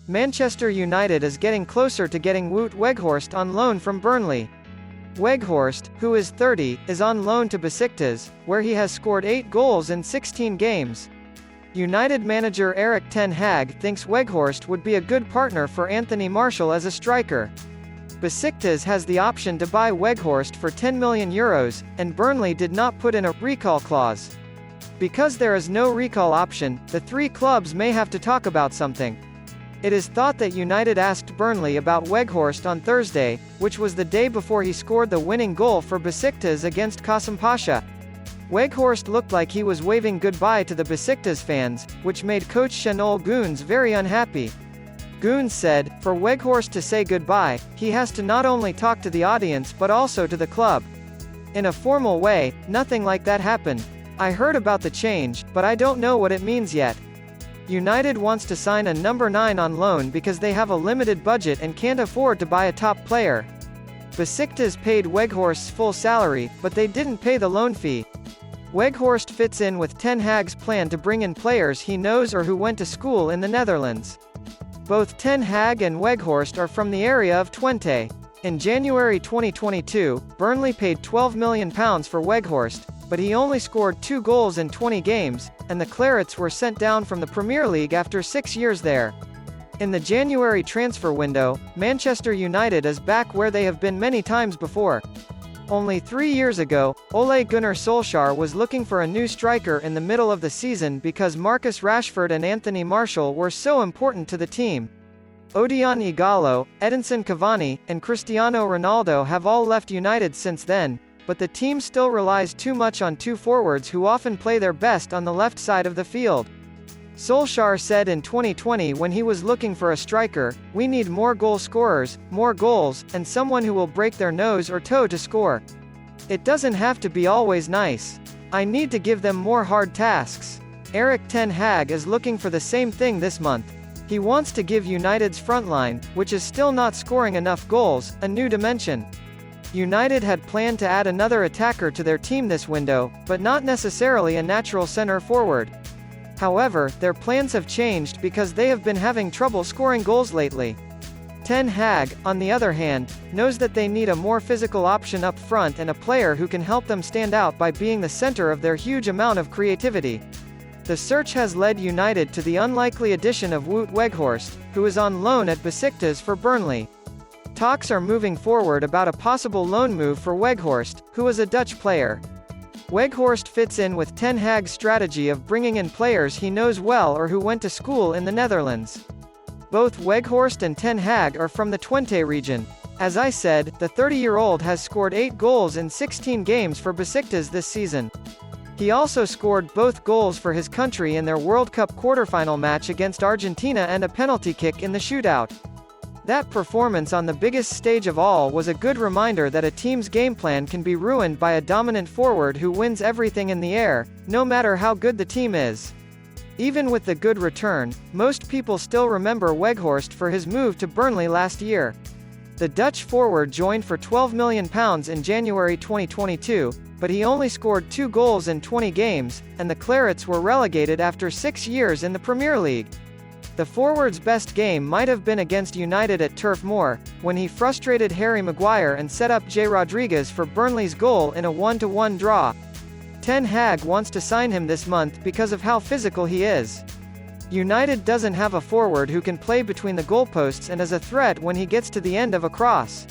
Manchester United is getting closer to getting Wout Weghorst on loan from Burnley. Weghorst, who is 30, is on loan to Besiktas, where he has scored 8 goals in 16 games. United manager Erik Ten Hag thinks Weghorst would be a good partner for Anthony Martial as a striker. Besiktas has the option to buy Weghorst for €10 million, and Burnley did not put in a recall clause. Because there is no recall option, the three clubs may have to talk about something. It is thought that United asked Burnley about Weghorst on Thursday, which was the day before he scored the winning goal for Besiktas against Kasımpaşa. Weghorst looked like he was waving goodbye to the Besiktas fans, which made coach Şenol Güneş very unhappy. Güneş said, for Weghorst to say goodbye, he has to not only talk to the audience but also to the club. In a formal way, nothing like that happened. I heard about the change, but I don't know what it means yet. United wants to sign a number 9 on loan because they have a limited budget and can't afford to buy a top player. Besiktas paid Weghorst's full salary, but they didn't pay the loan fee. Weghorst fits in with Ten Hag's plan to bring in players he knows or who went to school in the Netherlands. Both Ten Hag and Weghorst are from the area of Twente. In January 2022, Burnley paid £12 million for Weghorst, but he only scored 2 goals in 20 games, and the Clarets were sent down from the Premier League after 6 years there. In the January transfer window, Manchester United is back where they have been many times before. Only 3 years ago, Ole Gunnar Solskjaer was looking for a new striker in the middle of the season because Marcus Rashford and Anthony Martial were so important to the team. Odion Ighalo, Edinson Cavani, and Cristiano Ronaldo have all left United since then, but the team still relies too much on two forwards who often play their best on the left side of the field. Solskjaer said in 2020 when he was looking for a striker, "We need more goal scorers, more goals, and someone who will break their nose or toe to score. It doesn't have to be always nice. I need to give them more hard tasks." Erik Ten Hag is looking for the same thing this month. He wants to give United's frontline, which is still not scoring enough goals, a new dimension. United had planned to add another attacker to their team this window, but not necessarily a natural center forward. However, their plans have changed because they have been having trouble scoring goals lately. Ten Hag, on the other hand, knows that they need a more physical option up front and a player who can help them stand out by being the center of their huge amount of creativity. The search has led United to the unlikely addition of Wout Weghorst, who is on loan at Besiktas for Burnley. Talks are moving forward about a possible loan move for Weghorst, who is a Dutch player. Weghorst fits in with Ten Hag's strategy of bringing in players he knows well or who went to school in the Netherlands. Both Weghorst and Ten Hag are from the Twente region. As I said, the 30-year-old has scored 8 goals in 16 games for Besiktas this season. He also scored both goals for his country in their World Cup quarter-final match against Argentina and a penalty kick in the shootout. That performance on the biggest stage of all was a good reminder that a team's game plan can be ruined by a dominant forward who wins everything in the air, no matter how good the team is. Even with the good return, most people still remember Weghorst for his move to Burnley last year. The Dutch forward joined for £12 million in January 2022, but he only scored 2 goals in 20 games, and the Clarets were relegated after 6 years in the Premier League. The forward's best game might have been against United at Turf Moor, when he frustrated Harry Maguire and set up Jay Rodriguez for Burnley's goal in a 1-1 draw. Ten Hag wants to sign him this month because of how physical he is. United doesn't have a forward who can play between the goalposts and is a threat when he gets to the end of a cross.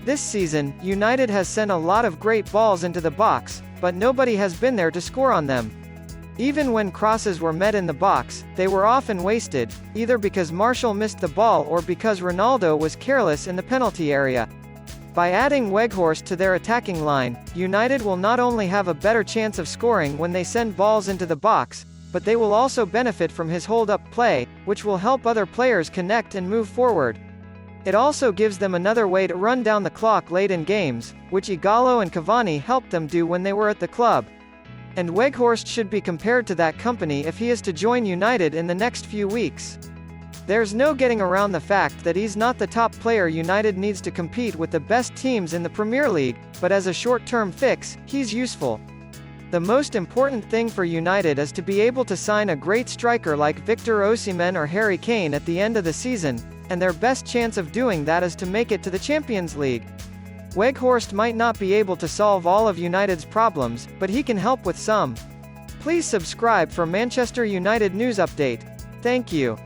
This season, United has sent a lot of great balls into the box, but nobody has been there to score on them. Even when crosses were met in the box, they were often wasted, either because Martial missed the ball or because Ronaldo was careless in the penalty area. By adding Weghorst to their attacking line, United will not only have a better chance of scoring when they send balls into the box, but they will also benefit from his hold-up play, which will help other players connect and move forward. It also gives them another way to run down the clock late in games, which Ighalo and Cavani helped them do when they were at the club. And Weghorst should be compared to that company if he is to join United in the next few weeks. There's no getting around the fact that he's not the top player United needs to compete with the best teams in the Premier League, but as a short-term fix, he's useful. The most important thing for United is to be able to sign a great striker like Victor Osimhen or Harry Kane at the end of the season, and their best chance of doing that is to make it to the Champions League. Weghorst might not be able to solve all of United's problems, but he can help with some. Please subscribe for Manchester United news update. Thank you.